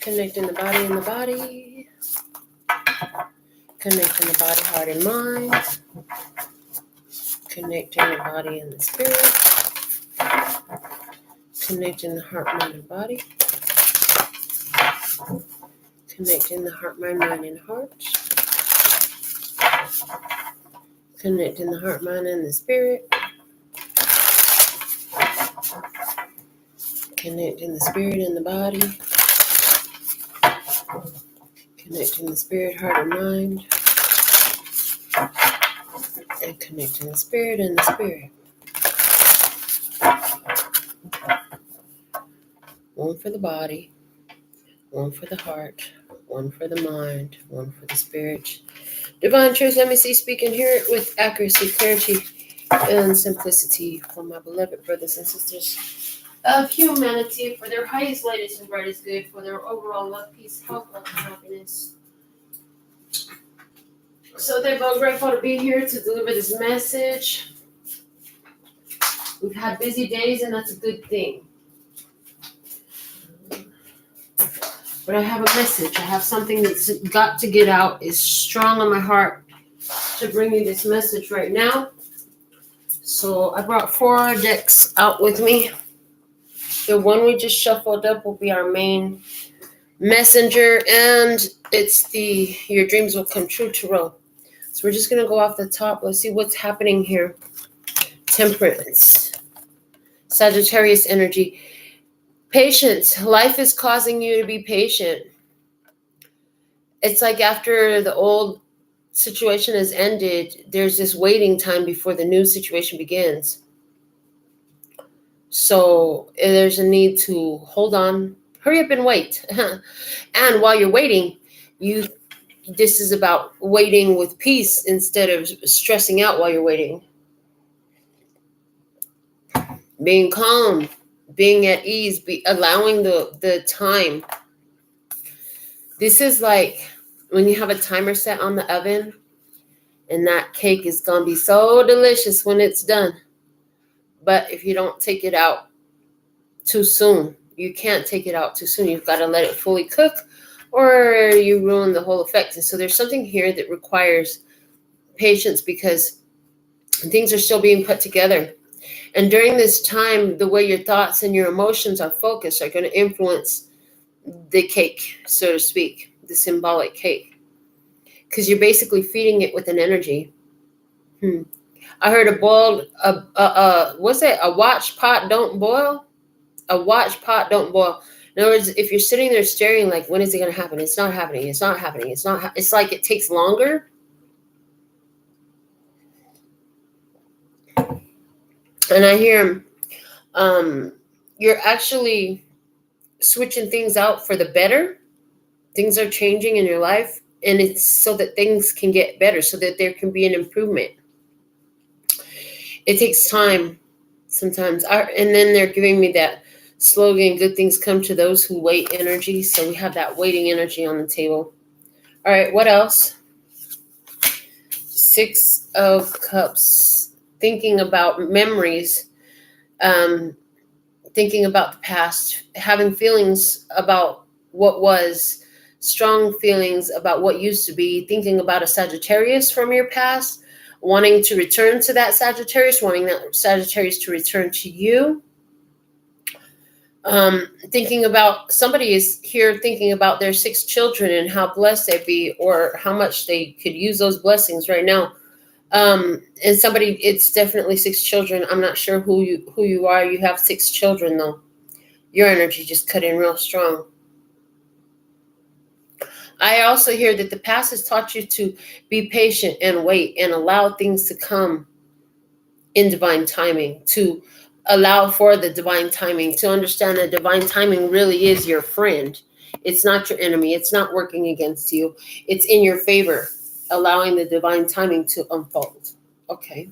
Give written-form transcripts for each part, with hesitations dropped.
Connecting the body and the body. Connecting the body, heart, and mind. Connecting the body and the spirit. Connecting the heart, mind, and body. Connecting the heart, mind, and heart. Connecting the heart, mind, and the spirit. Connecting the spirit and the body. Connecting the spirit, heart, and mind. And connecting the spirit and the spirit. One for the body. One for the heart. One for the mind. One for the spirit. Divine truth, let me see, speak and hear it with accuracy, clarity, and simplicity for my beloved brothers and sisters of humanity, for their highest, latest, and brightest good, for their overall love, peace, health, love, and happiness. So they're both grateful to be here to deliver this message. We've had busy days, and that's a good thing. But I have a message. I have something that's got to get out. It's strong on my heart to bring you this message right now. So I brought 4 decks out with me. The one we just shuffled up will be our main messenger, and it's the Your Dreams Will Come True Tarot. So we're just going to go off the top. Let's see what's happening here. Temperance. Sagittarius energy. Patience. Life is causing you to be patient. It's like after the old situation has ended, there's this waiting time before the new situation begins. So there's a need to hold on, hurry up and wait. And while you're waiting, this is about waiting with peace instead of stressing out while you're waiting. Being calm, being at ease, allowing the time. This is like when you have a timer set on the oven, and that cake is going to be so delicious when it's done. But if you don't take it out too soon, you can't take it out too soon. You've got to let it fully cook, or you ruin the whole effect. And so there's something here that requires patience because things are still being put together. And during this time, the way your thoughts and your emotions are focused are going to influence the cake, so to speak, the symbolic cake. Because you're basically feeding it with an energy. I heard a watch pot don't boil? A watch pot don't boil. In other words, if you're sitting there staring like, when is it going to happen? It's not happening. It's not happening. It's like it takes longer. And I hear you're actually switching things out for the better. Things are changing in your life, and it's so that things can get better, so that there can be an improvement. It takes time sometimes. And then they're giving me that slogan, good things come to those who wait energy. So we have that waiting energy on the table. All right, what else? 6 of Cups. Thinking about memories. Thinking about the past. Having feelings about what was. Strong feelings about what used to be. Thinking about a Sagittarius from your past. Wanting to return to that Sagittarius. Wanting that Sagittarius to return to you. Thinking about, somebody is here thinking about their 6 children and how blessed they'd be, or how much they could use those blessings right now. And somebody, it's definitely 6 children. I'm not sure who you are. You have 6 children though. Your energy just cut in real strong. I also hear that the past has taught you to be patient and wait and allow things to come in divine timing, to allow for the divine timing, to understand that divine timing really is your friend. It's not your enemy. It's not working against you. It's in your favor, allowing the divine timing to unfold. Okay.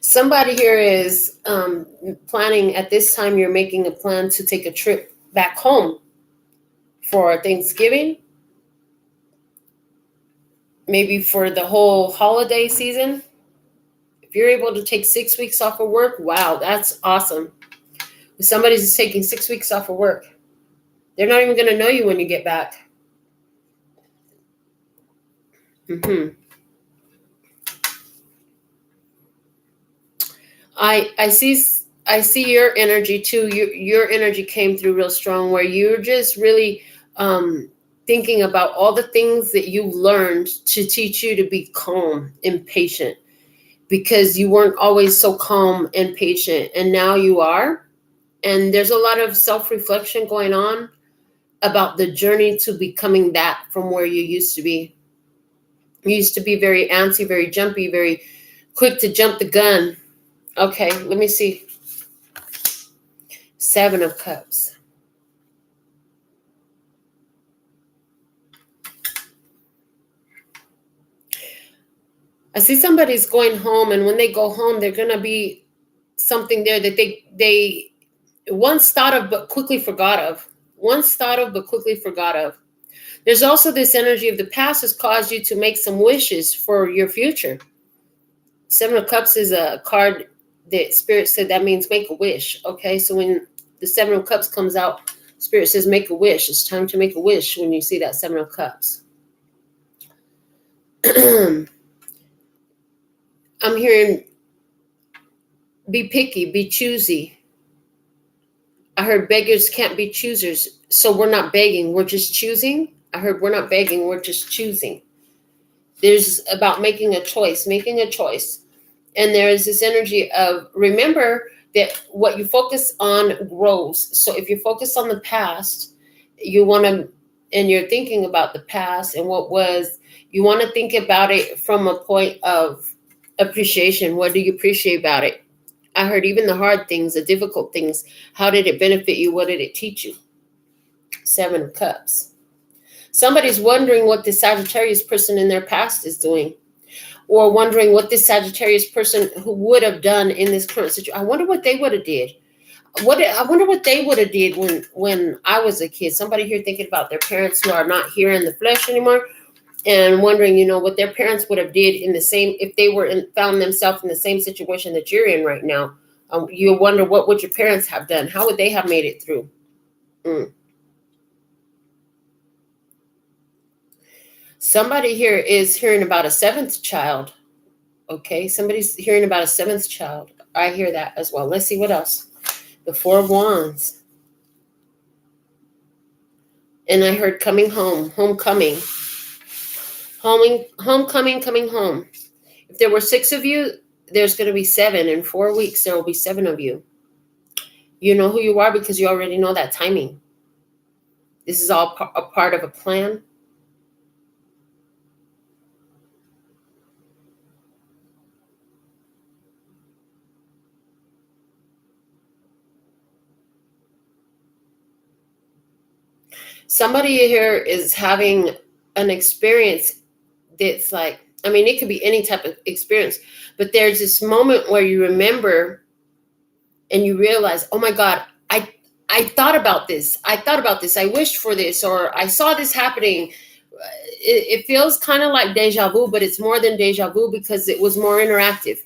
Somebody here is planning, at this time, you're making a plan to take a trip back home for Thanksgiving. Maybe for the whole holiday season. If you're able to take 6 weeks off of work, wow, that's awesome. If somebody's taking 6 weeks off of work, they're not even going to know you when you get back. I see your energy too. Your energy came through real strong, where you're just really thinking about all the things that you learned to teach you to be calm and patient, because you weren't always so calm and patient, and now you are. And there's a lot of self-reflection going on about the journey to becoming that from where you used to be. You used to be very antsy, very jumpy, very quick to jump the gun. Okay, let me see. 7 of Cups. I see somebody's going home, and when they go home, they're going to be something there that they once thought of but quickly forgot of. Once thought of but quickly forgot of. There's also this energy of the past has caused you to make some wishes for your future. 7 of Cups is a card that Spirit said that means make a wish. Okay, so when the 7 of Cups comes out, Spirit says make a wish. It's time to make a wish when you see that 7 of Cups. I'm hearing be picky, be choosy. I heard beggars can't be choosers. So we're not begging, we're just choosing. I heard we're not begging, we're just choosing. There's about making a choice. And there is this energy of, remember that what you focus on grows. So if you focus on the past, you want to, and you're thinking about the past and what was, you want to think about it from a point of appreciation. What do you appreciate about it? I heard even the hard things, the difficult things. How did it benefit you? What did it teach you? 7 of Cups. Somebody's wondering what the Sagittarius person in their past is doing, or wondering what this Sagittarius person who would have done in this current situation. I wonder what they would have did. I wonder what they would have did when I was a kid. Somebody here thinking about their parents who are not here in the flesh anymore, and wondering, what their parents would have did in the same, if they found themselves in the same situation that you're in right now. You wonder, what would your parents have done? How would they have made it through? Somebody here is hearing about a 7th child. Okay, somebody's hearing about a 7th child. I hear that as well. Let's see what else. The 4 of Wands. And I heard coming home, homecoming. Homecoming, coming home. If there were 6 of you, there's going to be 7. In 4 weeks, there will be 7 of you. You know who you are because you already know that timing. This is all a part of a plan. Somebody here is having an experience that's like, it could be any type of experience, but there's this moment where you remember and you realize, oh my God, I thought about this. I wished for this, or I saw this happening. It feels kind of like deja vu, but it's more than deja vu because it was more interactive.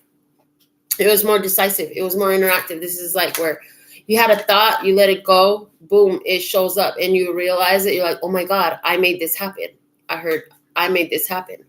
It was more decisive. It was more interactive. This is like where you had a thought, you let it go, boom, it shows up, and you realize it. You're like, oh my God, I made this happen. I made this happen.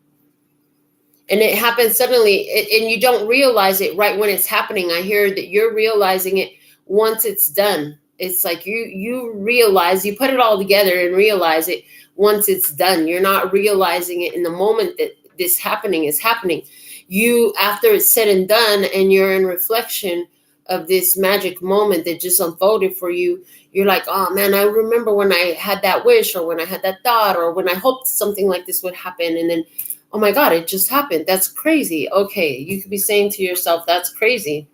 And it happens suddenly, and you don't realize it right when it's happening. I hear that you're realizing it once it's done. It's like you realize, you put it all together and realize it once it's done. You're not realizing it in the moment that this happening is happening. You, after it's said and done, and you're in reflection of this magic moment that just unfolded for you, you're like, oh man, I remember when I had that wish, or when I had that thought, or when I hoped something like this would happen, and then, oh my God, it just happened. That's crazy. Okay, you could be saying to yourself, that's crazy.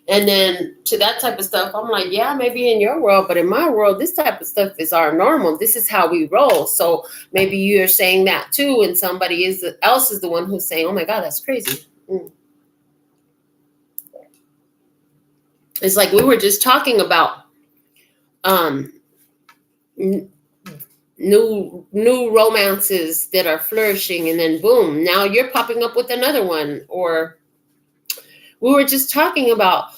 And then to that type of stuff, I'm like, yeah, maybe in your world, but in my world, this type of stuff is our normal. This is how we roll. So maybe you're saying that too, and somebody else is the one who's saying, oh my God, that's crazy. It's like we were just talking about new romances that are flourishing, and then boom, now you're popping up with another one. Or We were just talking about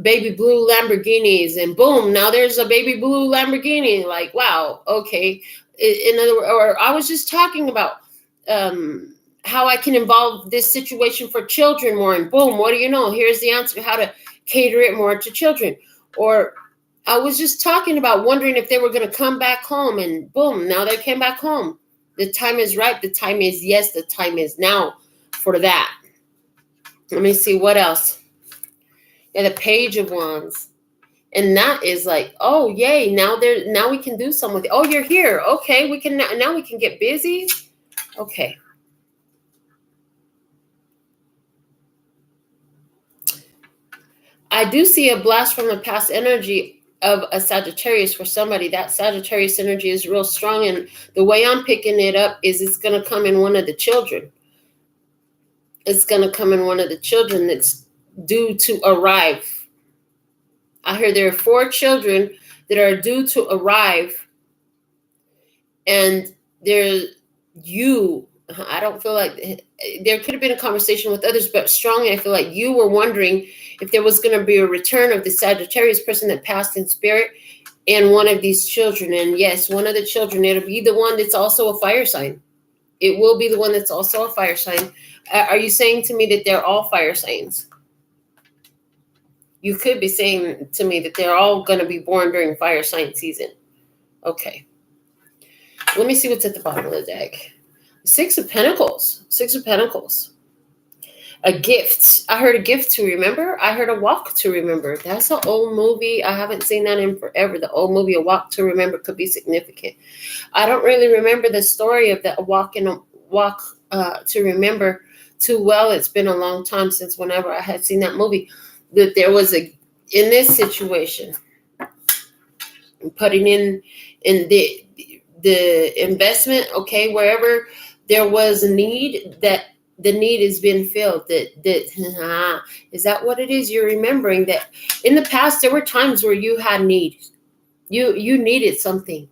baby blue Lamborghinis, and boom, now there's a baby blue Lamborghini. Like, wow, okay. In other words, or I was just talking about how I can involve this situation for children more, and boom, what do you know? Here's the answer: how to cater it more to children. Or I was just talking about wondering if they were going to come back home, and boom, now they came back home. The time is right. The time is yes. The time is now for that. Let me see what else. Yeah, the Page of Wands. And that is like, oh, yay, now we can do something with it. Oh, you're here. Okay, we can now we can get busy. Okay. I do see a blast from the past energy of a Sagittarius for somebody. That Sagittarius energy is real strong, and the way I'm picking it up is it's going to come in one of the children. It's going to come in one of the children that's due to arrive. I hear there are 4 children that are due to arrive, and I don't feel like there could have been a conversation with others, but strongly I feel like you were wondering if there was going to be a return of the Sagittarius person that passed in spirit and one of these children. And yes, one of the children, it'll be the one that's also a fire sign. It will be the one that's also a fire sign. Are you saying to me that they're all fire signs? You could be saying to me that they're all going to be born during fire sign season. Okay. Let me see what's at the bottom of the deck. 6 of Pentacles. 6 of Pentacles. A gift. I heard a gift to remember. I heard a walk to remember. That's an old movie. I haven't seen that in forever. The old movie, A Walk to Remember, could be significant. I don't really remember the story of that walk to remember too well. It's been a long time since whenever I had seen that movie. That there was in this situation, putting in the investment, okay, wherever there was a need, that the need has been filled. Is that what it is? You're remembering that in the past there were times where you had need. You needed something,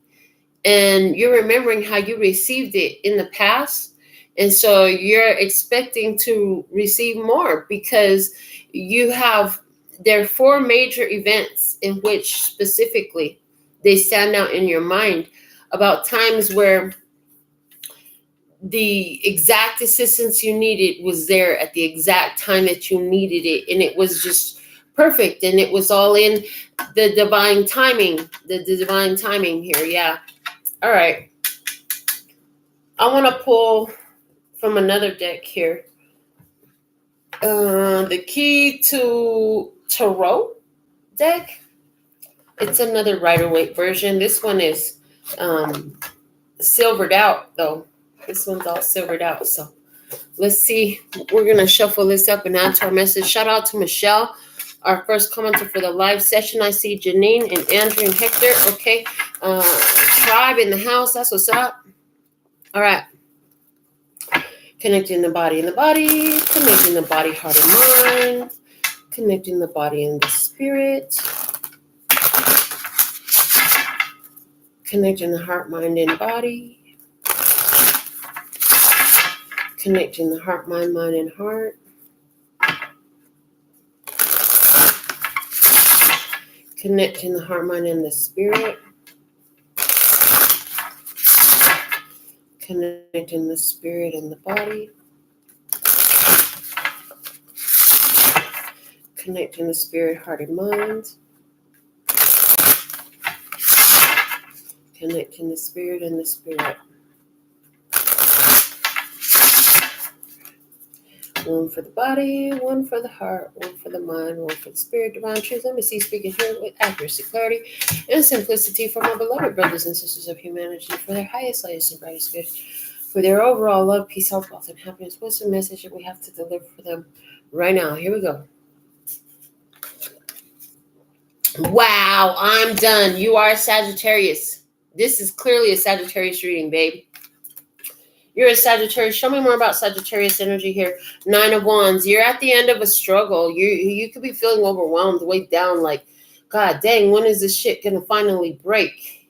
and you're remembering how you received it in the past, and so you're expecting to receive more because there are 4 major events in which specifically they stand out in your mind about times where the exact assistance you needed was there at the exact time that you needed it, and it was just perfect, and it was all in the divine timing. The divine timing here, yeah. All right. I want to pull from another deck here. The Key to Tarot deck. It's another Rider-Waite version. This one is silvered out, though. This one's all silvered out. So let's see. We're going to shuffle this up and add to our message. Shout out to Michelle, our first commenter for the live session. I see Janine and Andrew and Hector. Okay. Tribe in the house. That's what's up. All right. Connecting the body and the body. Connecting the body, heart, and mind. Connecting the body and the spirit. Connecting the heart, mind, and body. Connecting the heart, mind, and heart. Connecting the heart, mind, and the spirit. Connecting the spirit and the body. Connecting the spirit, heart, and mind. Connecting the spirit and the spirit. One for the body, one for the heart, one for the mind, one for the spirit, divine truth. Let me see, speaking here with accuracy, clarity, and simplicity for my beloved brothers and sisters of humanity, for their highest, latest, and brightest good, for their overall love, peace, health, wealth, and happiness. What's the message that we have to deliver for them right now? Here we go. Wow, I'm done. You are a Sagittarius. This is clearly a Sagittarius reading, babe. You're a Sagittarius. Show me more about Sagittarius energy here. 9 of Wands. You're at the end of a struggle. You could be feeling overwhelmed, weighed down, like, God dang, when is this shit going to finally break?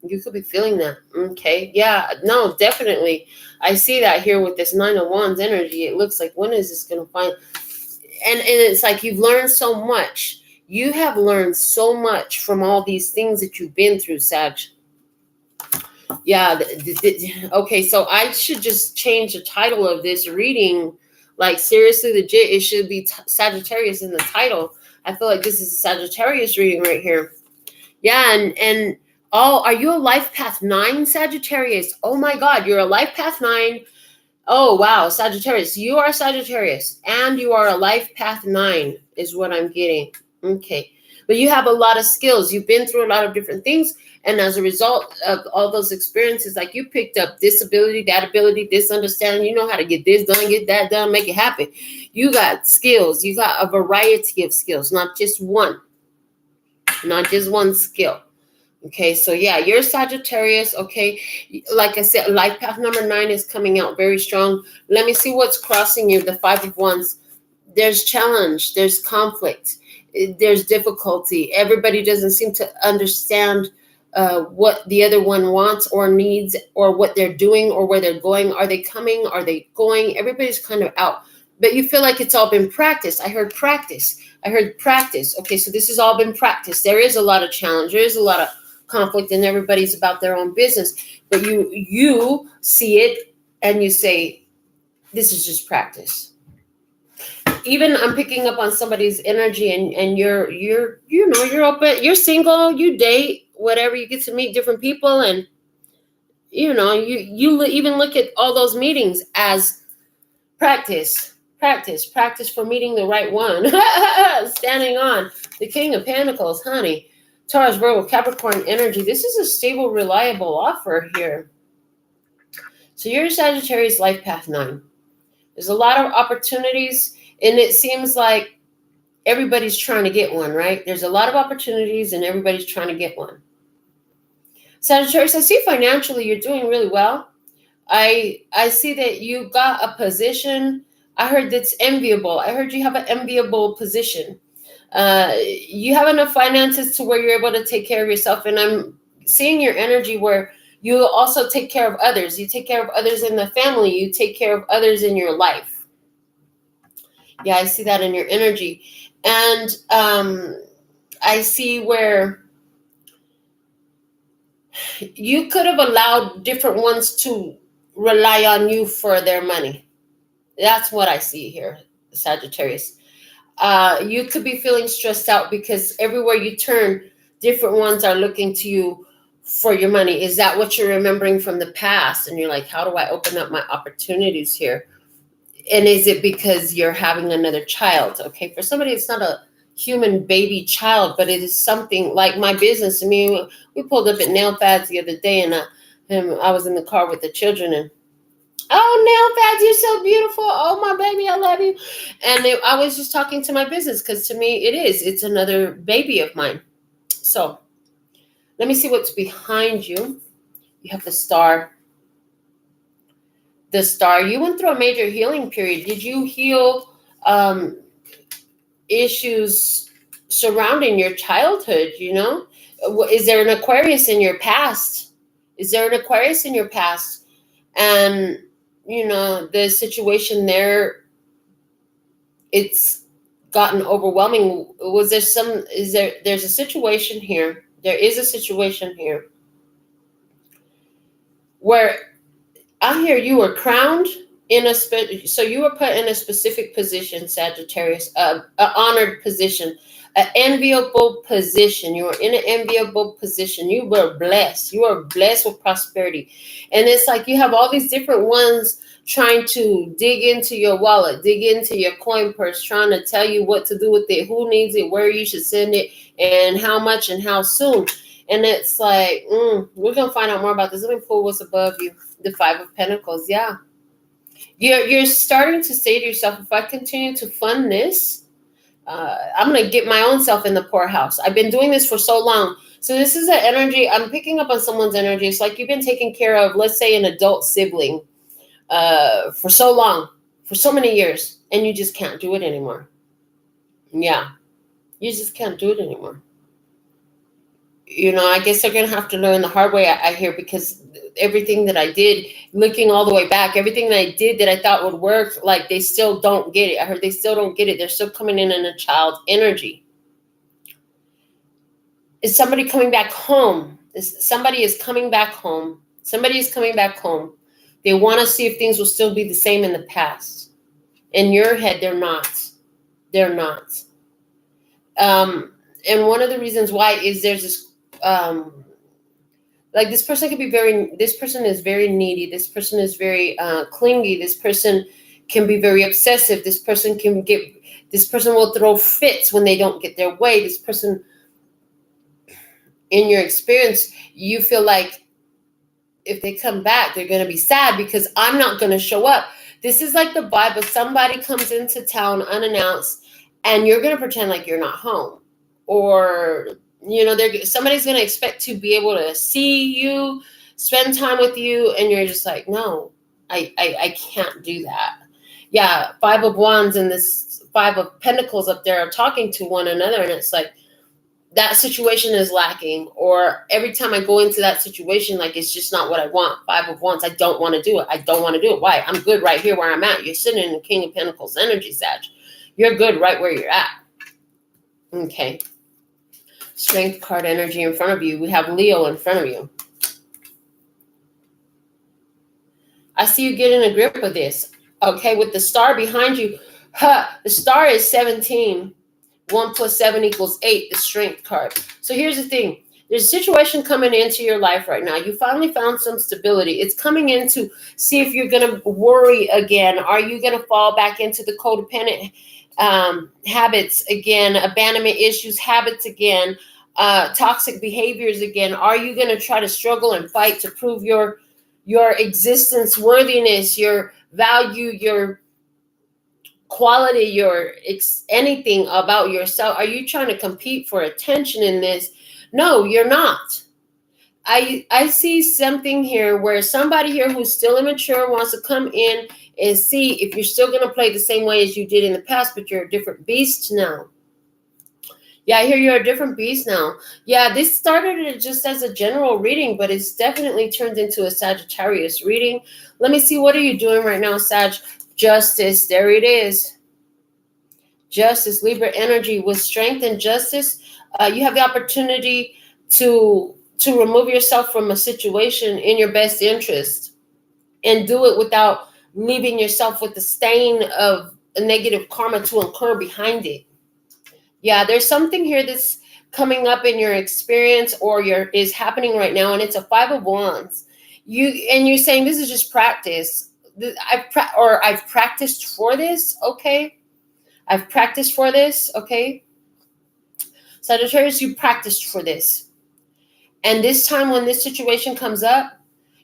You could be feeling that. Okay. Yeah, no, definitely. I see that here with this 9 of Wands energy. It looks like, when is this going to finally... and it's like you've learned so much. You have learned so much from all these things that you've been through, Sag. Yeah. Okay, so I should just change the title of this reading. Like, seriously, legit, it should be Sagittarius in the title. I feel like this is a Sagittarius reading right here. Yeah, and oh, are you a life path 9, Sagittarius? Oh my God, you're a life path 9. Oh, wow, Sagittarius. You are Sagittarius, and you are a life path 9 is what I'm getting. Okay. But you have a lot of skills. You've been through a lot of different things, and as a result of all those experiences, like you picked up this ability, that ability, this understanding. You know how to get this done, get that done, make it happen. You got skills. You got a variety of skills, not just one. Not just one skill. Okay, so yeah, you're Sagittarius. Okay, like I said, life path number 9 is coming out very strong. Let me see what's crossing you. The 5 of Wands. There's challenge. There's conflict. There's difficulty. Everybody doesn't seem to understand what the other one wants or needs, or what they're doing, or where they're going. Are they coming? Are they going? Everybody's kind of out. But you feel like it's all been practiced. I heard practice. Okay, so this has all been practiced. There is a lot of challenge. There is a lot of conflict, and everybody's about their own business. But you see it and you say, this is just practice. Even I'm picking up on somebody's energy, and you're open, you're single, you date, whatever, you get to meet different people, and you even look at all those meetings as practice for meeting the right one. Standing on the King of Pentacles, honey. Taurus, Virgo, Capricorn energy. This is a stable, reliable offer here. So you're Sagittarius, life path 9. There's a lot of opportunities, and it seems like everybody's trying to get one, right? There's a lot of opportunities, and everybody's trying to get one. Sagittarius, I see financially you're doing really well. I see that you got a position. I heard that's enviable. I heard you have an enviable position. You have enough finances to where you're able to take care of yourself. And I'm seeing your energy where you also take care of others. You take care of others in the family. You take care of others in your life. Yeah, I see that in your energy. And I see where you could have allowed different ones to rely on you for their money. That's what I see here, Sagittarius. You could be feeling stressed out because everywhere you turn, different ones are looking to you for your money. Is that what you're remembering from the past? And you're like, how do I open up my opportunities here? And is it because you're having another child? Okay, for somebody, it's not a human baby child, but it is something like my business. I mean, we pulled up at NailFads the other day, and I was in the car with the children, and oh, NailFads, you're so beautiful. Oh, my baby, I love you. And I was just talking to my business, because to me, it's another baby of mine. So let me see what's behind you. You have the Star. The Star, you went through a major healing period. Did you heal issues surrounding your childhood? Is there an Aquarius in your past? And the situation there, it's gotten overwhelming. There's a situation here. There is a situation here where I hear you were crowned so you were put in a specific position, Sagittarius, an honored position, an enviable position. You were in an enviable position. You were blessed. You were blessed with prosperity. And it's like you have all these different ones trying to dig into your wallet, dig into your coin purse, trying to tell you what to do with it, who needs it, where you should send it, and how much and how soon. And it's like, we're going to find out more about this. Let me pull what's above you. The 5 of Pentacles. Yeah. You're starting to say to yourself, if I continue to fund this, I'm going to get my own self in the poorhouse. I've been doing this for so long. So this is an energy. I'm picking up on someone's energy. It's like you've been taking care of, let's say, an adult sibling for so long, for so many years, and you just can't do it anymore. Yeah. You just can't do it anymore. I guess they're going to have to learn the hard way, I hear, because everything that I did, looking all the way back, everything that I did that I thought would work, like they still don't get it. I heard they still don't get it. They're still coming in a child's energy. Is somebody coming back home? Somebody is coming back home. Somebody is coming back home. They want to see if things will still be the same in the past. In your head, they're not. They're not. And one of the reasons why is there's this, like this person is very needy. This person is very clingy. This person can be very obsessive. This person will throw fits when they don't get their way. This person, in your experience, you feel like if they come back, they're going to be sad because I'm not going to show up. This is like the vibe of somebody comes into town unannounced and you're going to pretend like you're not home. Or, somebody's going to expect to be able to see you, spend time with you, and you're just like, no, I can't do that. Yeah, 5 of Wands and this 5 of Pentacles up there are talking to one another, and it's like, that situation is lacking, or every time I go into that situation, like it's just not what I want. 5 of Wands, I don't want to do it. I don't want to do it. Why? I'm good right here where I'm at. You're sitting in the King of Pentacles energy, Sag. You're good right where you're at. Okay. Strength card energy in front of you. We have Leo in front of you. I see you getting a grip of this. Okay, with the star behind you. The star is 17. 1 plus 7 equals 8, the strength card. So here's the thing. There's a situation coming into your life right now. You finally found some stability. It's coming in to see if you're going to worry again. Are you going to fall back into the codependent habits again, abandonment issues, habits again, toxic behaviors again? Are you going to try to struggle and fight to prove your existence, worthiness, your value, your quality, your anything about yourself? Are you trying to compete for attention in this? No, you're not. I see something here where somebody here who's still immature wants to come in and see if you're still going to play the same way as you did in the past, but you're a different beast now. Yeah, I hear you're a different beast now. Yeah, this started just as a general reading, but it's definitely turned into a Sagittarius reading. Let me see, what are you doing right now, Sag? Justice, there it is. Justice, Libra energy. With strength and justice, you have the opportunity to remove yourself from a situation in your best interest and do it without leaving yourself with the stain of a negative karma to incur behind it. Yeah, there's something here that's coming up in your experience or is happening right now, and it's a 5 of Wands. You're saying this is just practice. I've practiced for this. Okay, I've practiced for this. Okay, Sagittarius, you practiced for this, and this time when this situation comes up,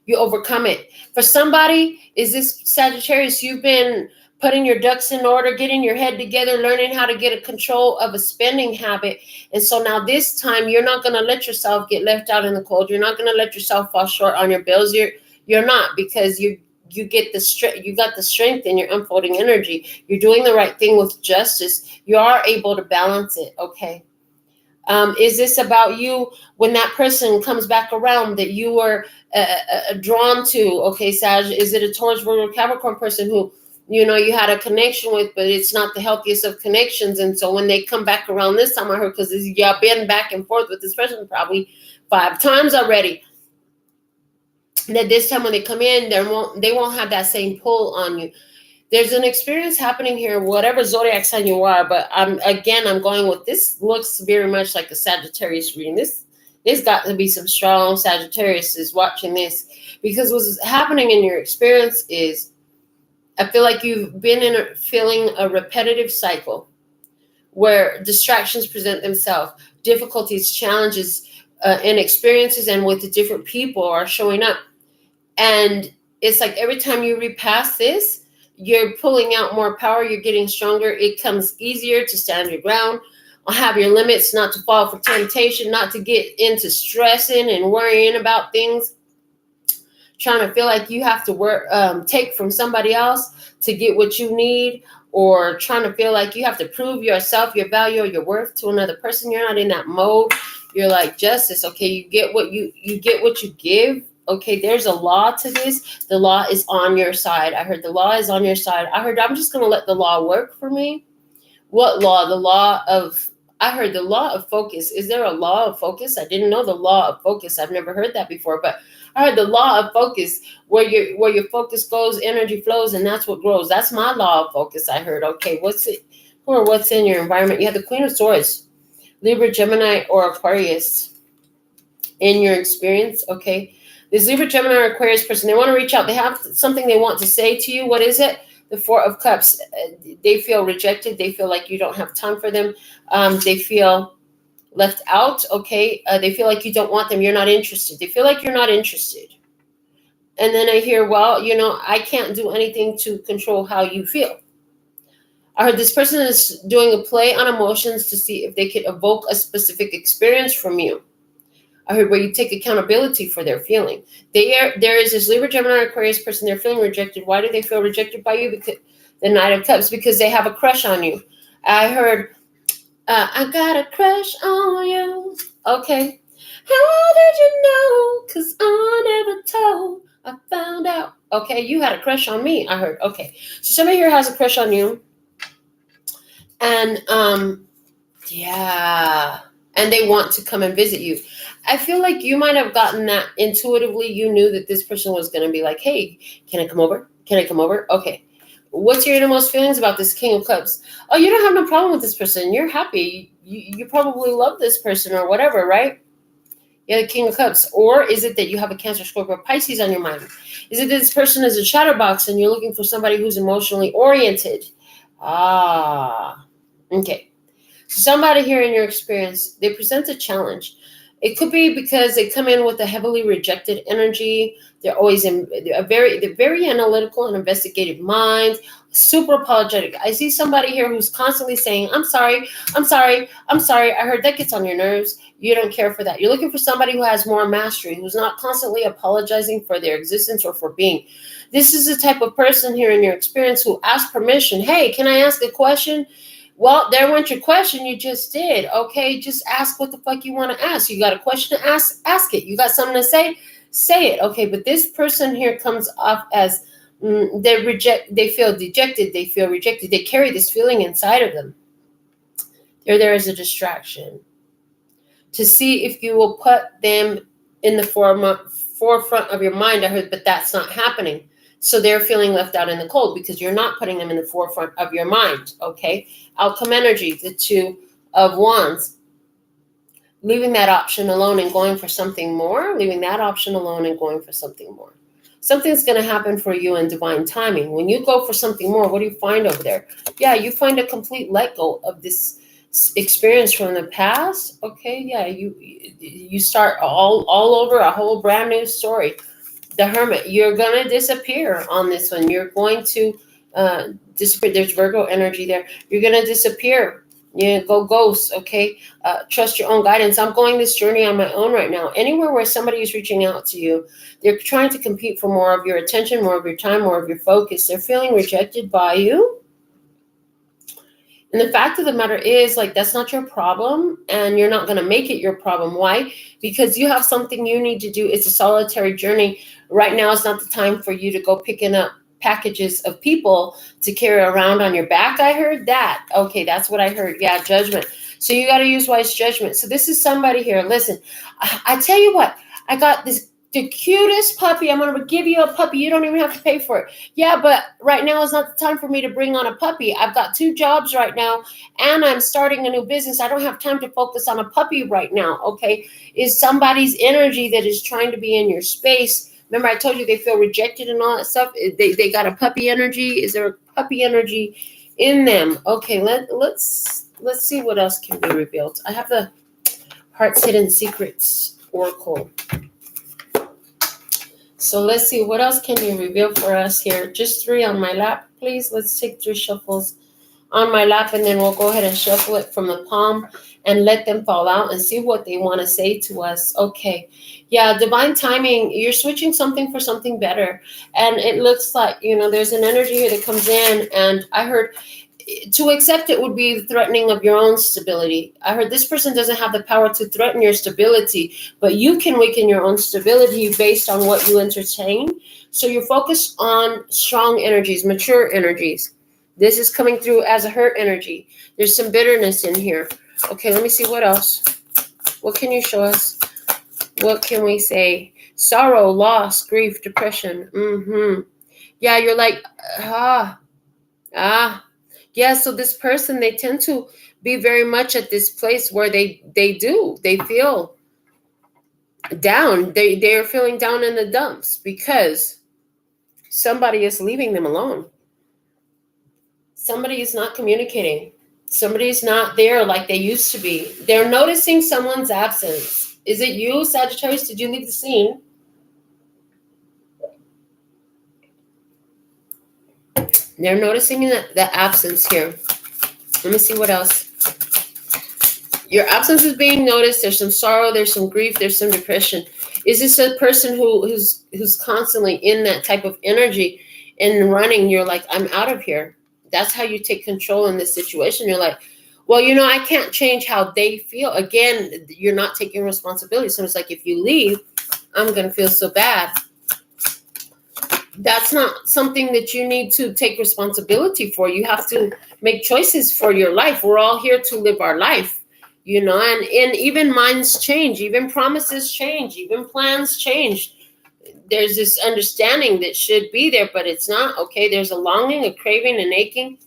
you overcome it. For somebody, is this Sagittarius? You've been putting your ducks in order, getting your head together, learning how to get a control of a spending habit. And so now this time, you're not going to let yourself get left out in the cold. You're not going to let yourself fall short on your bills. You're not, because you get you got the strength in your unfolding energy. You're doing the right thing with justice. You are able to balance it. Okay. Is this about you when that person comes back around that you were drawn to? Okay, Sag, is it a Taurus, Virgo, Capricorn person who, you had a connection with, but it's not the healthiest of connections? And so when they come back around this time, I heard, because y'all been back and forth with this person probably 5 times already, that this time when they come in, they won't have that same pull on you. There's an experience happening here, whatever zodiac sign you are, but I'm going with this. Looks very much like a Sagittarius reading. There's got to be some strong Sagittarius watching this, because what's happening in your experience is, I feel like you've been feeling a repetitive cycle where distractions present themselves, difficulties, challenges, and experiences, and with the different people are showing up. And it's like every time you repass this, you're pulling out more power. You're getting stronger. It comes easier to stand your ground, have your limits, not to fall for temptation, not to get into stressing and worrying about things, trying to feel like you have to take from somebody else to get what you need, or trying to feel like you have to prove yourself, your value, or your worth to another person. You're not in that mode. You're like justice. Okay, you get what you get what you give. Okay, there's a law to this. The law is on your side. I heard the law is on your side. I heard I'm just going to let the law work for me. What law? The law of, I heard the law of focus. Is there a law of focus? I didn't know the law of focus. I've never heard that before, but I heard the law of focus, where your focus goes, energy flows, and that's what grows. That's my law of focus. I heard. Okay, what's in your environment? You have the Queen of Swords, Libra, Gemini, or Aquarius in your experience. Okay, this Libra, Gemini, or Aquarius person, they want to reach out. They have something they want to say to you. What is it? The Four of Cups. They feel rejected. They feel like you don't have time for them. They feel left out. Okay. They feel like you don't want them. You're not interested. They feel like you're not interested. And then I hear, well, I can't do anything to control how you feel. I heard this person is doing a play on emotions to see if they could evoke a specific experience from you. I heard where you take accountability for their feeling. There is this Libra, Gemini, Aquarius person. They're feeling rejected. Why do they feel rejected by you? Because the Knight of Cups, because they have a crush on you. I heard, I got a crush on you. Okay. How did you know? Because I never told. I found out. Okay, you had a crush on me. I heard. Okay. So somebody here has a crush on you. And, yeah. And they want to come and visit you. I feel like you might have gotten that intuitively. You knew that this person was going to be like, hey, can I come over? Can I come over? Okay. What's your innermost feelings about this King of Cups? Oh, you don't have no problem with this person. You're happy. You probably love this person or whatever, right? Yeah, the King of Cups. Or is it that you have a Cancer, Scorpio, Pisces on your mind? Is it that this person is a chatterbox and you're looking for somebody who's emotionally oriented? Ah, okay. So somebody here in your experience, they present a challenge. It could be because they come in with a heavily rejected energy. They're always they're very analytical and investigative mind, super apologetic. I see somebody here who's constantly saying, I'm sorry, I'm sorry, I'm sorry. I heard that gets on your nerves. You don't care for that. You're looking for somebody who has more mastery, who's not constantly apologizing for their existence or for being. This is the type of person here in your experience who asks permission. Hey, can I ask a question? Well, there went your question. You just did. Okay, just ask what the fuck you want to ask. You got a question to ask it. You got something to say it. Okay, but this person here comes off as they feel dejected, they feel rejected. They carry this feeling inside of them. They're there as a distraction to see if you will put them in the forefront of your mind. I heard, but that's not happening. So they're feeling left out in the cold because you're not putting them in the forefront of your mind, okay? Outcome energy, the Two of Wands. Leaving that option alone and going for something more. Leaving that option alone and going for something more. Something's going to happen for you in divine timing. When you go for something more, what do you find over there? Yeah, you find a complete let go of this experience from the past. Okay, yeah, you start all over a whole brand new story. The Hermit, you're going to disappear on this one. You're going to disappear. There's Virgo energy there. You're going to disappear. You go ghost, okay? Trust your own guidance. I'm going this journey on my own right now. Anywhere where somebody is reaching out to you, they're trying to compete for more of your attention, more of your time, more of your focus. They're feeling rejected by you. And the fact of the matter is, like, that's not your problem, and you're not going to make it your problem. Why? Because you have something you need to do. It's a solitary journey. Right now is not the time for you to go picking up packages of people to carry around on your back. I heard that. Okay, that's what I heard. Yeah, judgment. So you got to use wise judgment. So this is somebody here. Listen, I tell you what, I got the cutest puppy. I'm going to give you a puppy. You don't even have to pay for it. Yeah, but right now is not the time for me to bring on a puppy. I've got 2 jobs right now, and I'm starting a new business. I don't have time to focus on a puppy right now, okay? Is somebody's energy that is trying to be in your space. Remember, I told you they feel rejected and all that stuff. They got a puppy energy. Is there a puppy energy in them? Okay, let's see what else can be revealed. I have the Heart's Hidden Secrets Oracle. So let's see, what else can you reveal for us here? Just 3 on my lap, please. Let's take 3 shuffles on my lap, and then we'll go ahead and shuffle it from the palm and let them fall out and see what they want to say to us. Okay. Yeah, divine timing, you're switching something for something better. And it looks like, there's an energy here that comes in, and I heard to accept it would be threatening of your own stability. I heard this person doesn't have the power to threaten your stability, but you can weaken your own stability based on what you entertain. So you're focused on strong energies, mature energies. This is coming through as a hurt energy. There's some bitterness in here. Okay, let me see what else. What can you show us? What can we say? Sorrow, loss, grief, depression. Yeah, you're like, Yeah, so this person, they tend to be very much at this place where they feel down. They're feeling down in the dumps because somebody is leaving them alone. Somebody is not communicating. Somebody's not there like they used to be. They're noticing someone's absence. Is it you, Sagittarius? Did you leave the scene? They're noticing the absence here. Let me see what else. Your absence is being noticed. There's some sorrow. There's some grief. There's some depression. Is this a person who's constantly in that type of energy and running? You're like, I'm out of here. That's how you take control in this situation. You're like, well, I can't change how they feel. Again, you're not taking responsibility. So it's like, if you leave, I'm going to feel so bad. That's not something that you need to take responsibility for. You have to make choices for your life. We're all here to live our life, and even minds change, even promises change, even plans change. There's this understanding that should be there, but it's not. Okay, there's a longing, a craving, an aching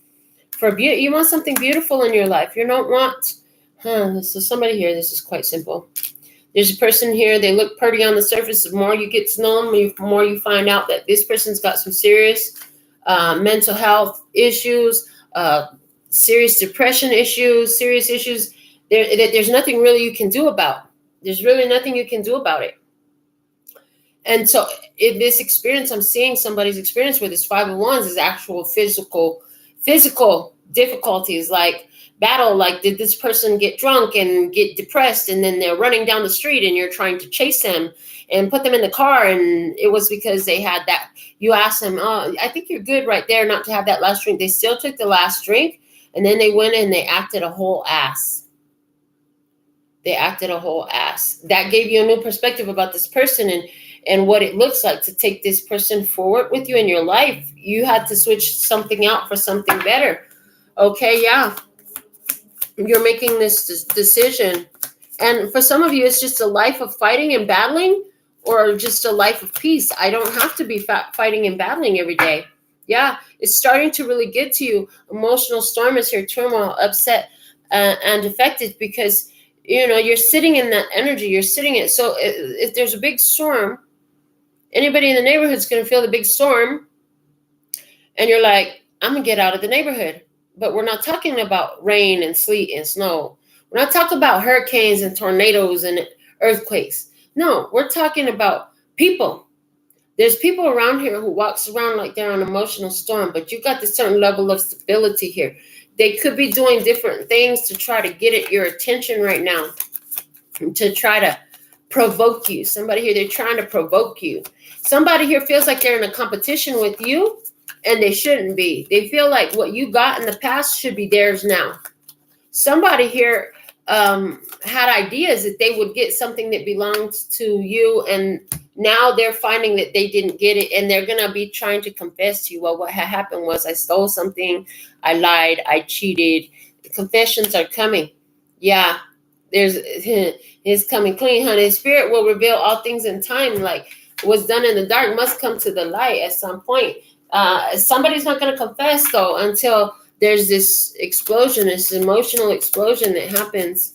for beauty. You want something beautiful in your life. You don't want, so somebody here, this is quite simple. There's a person here, they look pretty on the surface. The more you get to know them, the more you find out that this person's got some serious mental health issues, serious depression issues, serious issues. There's nothing really you can do about. There's really nothing you can do about it. And so in this experience, I'm seeing somebody's experience with this 5 of Wands is actual physical difficulties, like battle. Like, did this person get drunk and get depressed, and then they're running down the street and you're trying to chase them and put them in the car, and it was because they had that. You asked them, oh, I think you're good right there not to have that last drink. They still took the last drink, and then they went and they acted a whole ass. That gave you a new perspective about this person and what it looks like to take this person forward with you in your life. You had to switch something out for something better. Okay, yeah. You're making this decision. And for some of you, it's just a life of fighting and battling, or just a life of peace. I don't have to be fighting and battling every day. Yeah, it's starting to really get to you. Emotional storm is here, turmoil, upset, and affected because, you're sitting in that energy. You're sitting in. So if there's a big storm, anybody in the neighborhood is going to feel the big storm. And you're like, I'm going to get out of the neighborhood. But we're not talking about rain and sleet and snow. We're not talking about hurricanes and tornadoes and earthquakes. No, we're talking about people. There's people around here who walks around like they're on an emotional storm, but you've got this certain level of stability here. They could be doing different things to try to get at your attention right now, to try to provoke you. Somebody here, they're trying to provoke you. Somebody here feels like they're in a competition with you, and they shouldn't be. They feel like what you got in the past should be theirs now. Somebody here had ideas that they would get something that belongs to you, and now they're finding that they didn't get it, and they're going to be trying to confess to you, well, what happened was I stole something, I lied, I cheated. The confessions are coming. Yeah, it's coming clean, honey. Spirit will reveal all things in time. Like, what's done in the dark must come to the light at some point. Somebody's not going to confess, though, until there's this explosion, this emotional explosion that happens.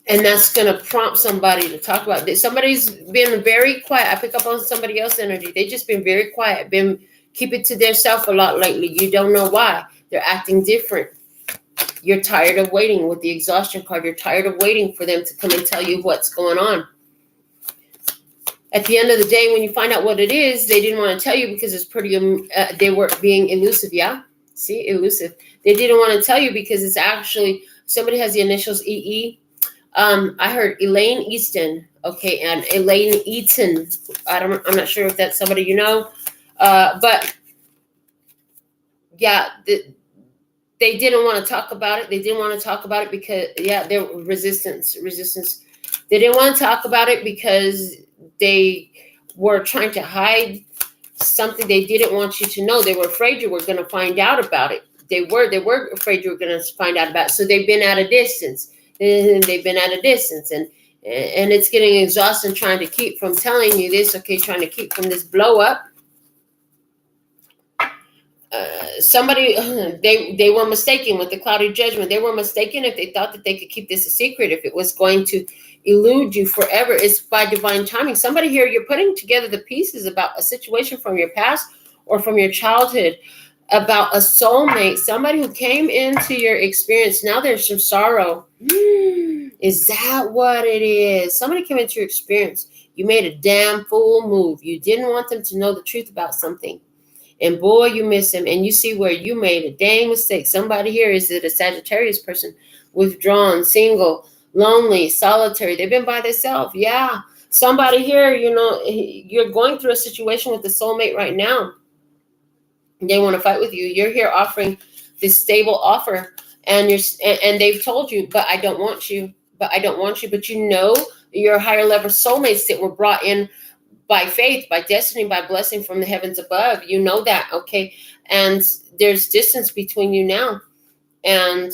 And that's going to prompt somebody to talk about this. Somebody's been very quiet. I pick up on somebody else's energy. They just been very quiet, keep it to themselves a lot lately. You don't know why. They're acting different. You're tired of waiting with the exhaustion card. You're tired of waiting for them to come and tell you what's going on. At the end of the day, when you find out what it is, they didn't want to tell you because it's pretty, they were being elusive, yeah? See, elusive. They didn't want to tell you because it's actually, somebody has the initials EE. I heard Elaine Easton, okay, and Elaine Eaton. I'm not sure if that's somebody you know, but yeah, they didn't want to talk about it. They didn't want to talk about it because, yeah, there were resistance. They didn't want to talk about it because they were trying to hide something they didn't want you to know. They were afraid you were going to find out about it. They were afraid you were going to find out about it. So they've been at a distance. And it's getting exhausting trying to keep from telling you this, okay, trying to keep from this blow up. Somebody, they were mistaken with the cloudy judgment. They were mistaken if they thought that they could keep this a secret, if it was going to elude you forever. It's by divine timing. Somebody here, you're putting together the pieces about a situation from your past or from your childhood, about a soulmate, somebody who came into your experience. Now there's some sorrow. Is that what it is? Somebody came into your experience. You made a damn fool move. You didn't want them to know the truth about something. And boy, you miss him. And you see where you made a dang mistake. Somebody here, is it a Sagittarius person? Withdrawn, single, lonely, solitary. They've been by themselves. Yeah. Somebody here, you're going through a situation with the soulmate right now. They want to fight with you. You're here offering this stable offer. And they've told you, but I don't want you. But your higher level soulmates that were brought in by faith, by destiny, by blessing from the heavens above. You know that, okay? And there's distance between you now. And,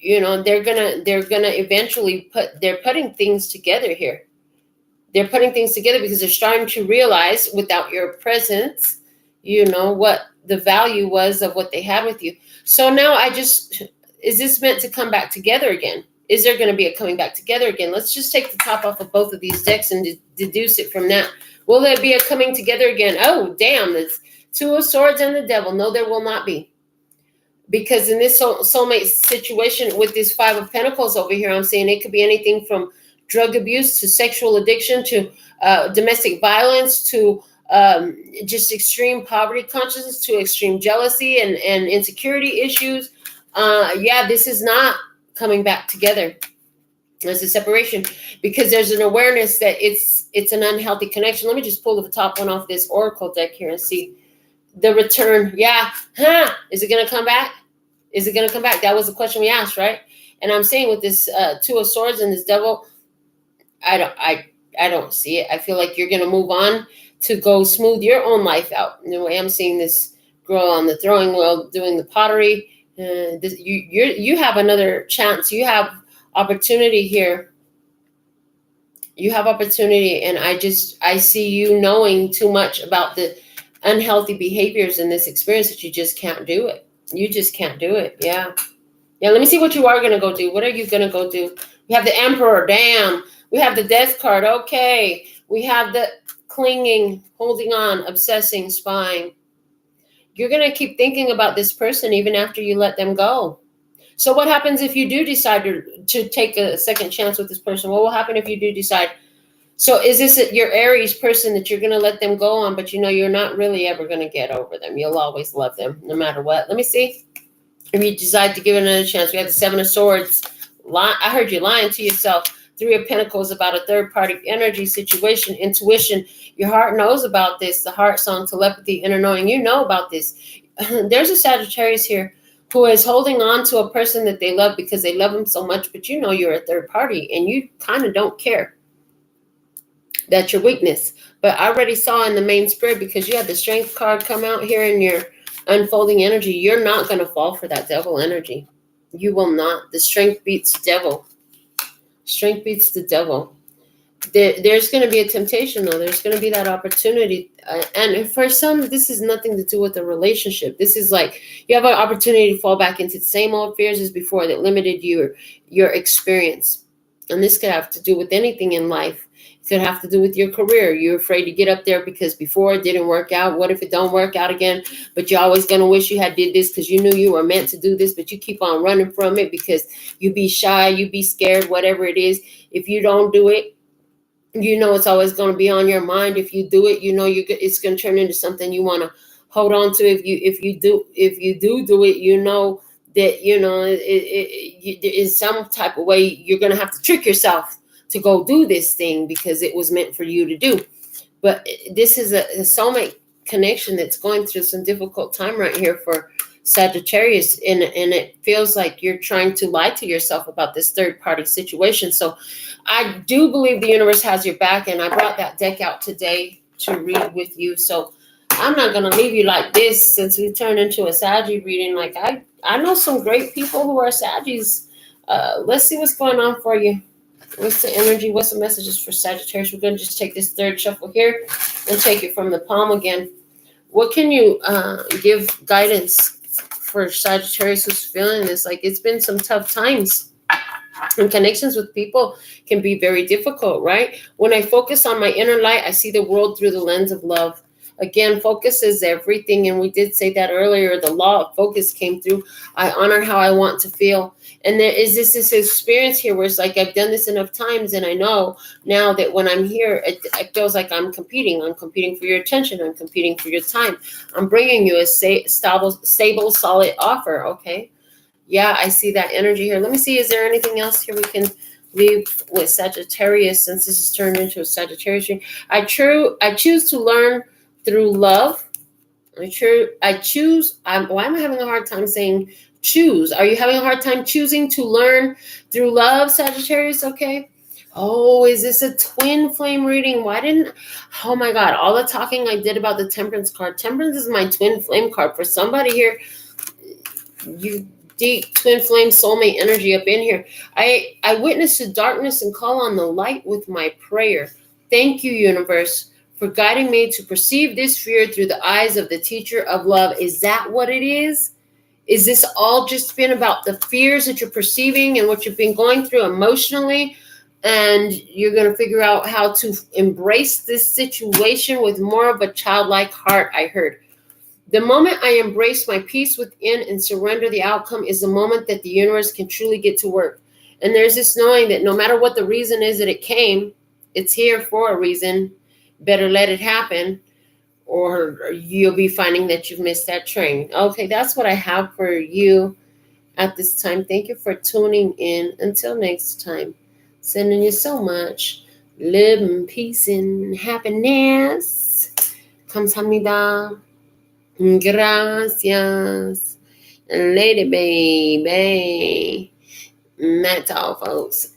they're gonna eventually they're putting things together here. They're putting things together because they're starting to realize without your presence, what the value was of what they had with you. So now is this meant to come back together again? Is there going to be a coming back together again? Let's just take the top off of both of these decks and deduce it from that. Will there be a coming together again? Oh, damn. It's Two of Swords and the Devil. No, there will not be. Because in this soulmate situation with this Five of Pentacles over here, I'm saying it could be anything from drug abuse to sexual addiction to domestic violence to just extreme poverty consciousness to extreme jealousy and insecurity issues. This is not coming back together. There's a separation because there's an awareness that it's an unhealthy connection. Let me just pull the top one off this Oracle deck here and see the return. Yeah. Is it going to come back? Is it going to come back? That was the question we asked, right? And I'm saying with this Two of Swords and this Devil, I don't see it. I feel like you're going to move on to go smooth your own life out. In the way I'm seeing this girl on the throwing wheel doing the pottery, you have another chance. You have opportunity here. You have opportunity, and I see you knowing too much about the unhealthy behaviors in this experience that you just can't do it. You just can't do it. Yeah. Let me see what you are going to go do. What are you going to go do? We have the Emperor. Damn. We have the Death card. Okay. We have the clinging, holding on, obsessing, spying. You're going to keep thinking about this person even after you let them go. So what happens if you do decide to take a second chance with this person? What will happen if you do decide? So is this your Aries person that you're going to let them go on, but you're not really ever going to get over them? You'll always love them no matter what. Let me see. If you decide to give it another chance, we have the Seven of Swords. I heard you lying to yourself. Three of Pentacles about a third-party energy situation, intuition. Your heart knows about this. The heart song, telepathy, inner knowing. You know about this. There's a Sagittarius here who is holding on to a person that they love because they love them so much, but you're a third party and you kind of don't care. That's your weakness. But I already saw in the main spread, because you had the Strength card come out here in your unfolding energy, you're not going to fall for that Devil energy. You will not. The Strength beats Devil. Strength beats the Devil. There's going to be a temptation, though. There's going to be that opportunity. And for some, this is nothing to do with the relationship. This is like you have an opportunity to fall back into the same old fears as before that limited your experience. And this could have to do with anything in life. It could have to do with your career. You're afraid to get up there because before it didn't work out. What if it don't work out again? But you're always going to wish you had did this because you knew you were meant to do this, but you keep on running from it because you be shy, you be scared, whatever it is. If you don't do it, it's always going to be on your mind. If you do it, it's going to turn into something you want to hold on to. If you do it, you know that in some type of way you're gonna have to trick yourself to go do this thing because it was meant for you to do. But this is a soulmate connection that's going through some difficult time right here for Sagittarius, and it feels like you're trying to lie to yourself about this third party situation. So I do believe the universe has your back, and I brought that deck out today to read with you. So I'm not going to leave you like this since we turned into a Saggy reading. Like I know some great people who are Saggies. Let's see what's going on for you. What's the energy? What's the messages for Sagittarius? We're going to just take this third shuffle here and take it from the palm again. What can you give guidance for Sagittarius who's feeling this? Like, it's been some tough times, and connections with people can be very difficult, right? When I focus on my inner light, I see the world through the lens of love. Again, focus is everything, and we did say that earlier. The law of focus came through. I honor how I want to feel. And there is this experience here where it's like I've done this enough times, and I know now that when I'm here, it feels like I'm competing. I'm competing for your attention. I'm competing for your time. I'm bringing you a stable, solid offer, okay? Yeah, I see that energy here. Let me see, is there anything else here we can leave with Sagittarius, since this has turned into a Sagittarius reading? I choose to learn through love. Why am I having a hard time saying choose? Are you having a hard time choosing to learn through love, Sagittarius? Okay. Oh, is this a twin flame reading? Oh my God, all the talking I did about the Temperance card. Temperance is my twin flame card. For somebody here, you deep twin flame soulmate energy up in here. I witness the darkness and call on the light with my prayer. Thank you, universe, for guiding me to perceive this fear through the eyes of the teacher of love. Is that what it is? Is this all just been about the fears that you're perceiving and what you've been going through emotionally? And you're going to figure out how to embrace this situation with more of a childlike heart, I heard. The moment I embrace my peace within and surrender the outcome is the moment that the universe can truly get to work. And there's this knowing that no matter what the reason is that it came, it's here for a reason. Better let it happen, or you'll be finding that you've missed that train. Okay, that's what I have for you at this time. Thank you for tuning in. Until next time, sending you so much love and peace and happiness. Kamsahamnida. Gracias. Lady baby. That's all, folks.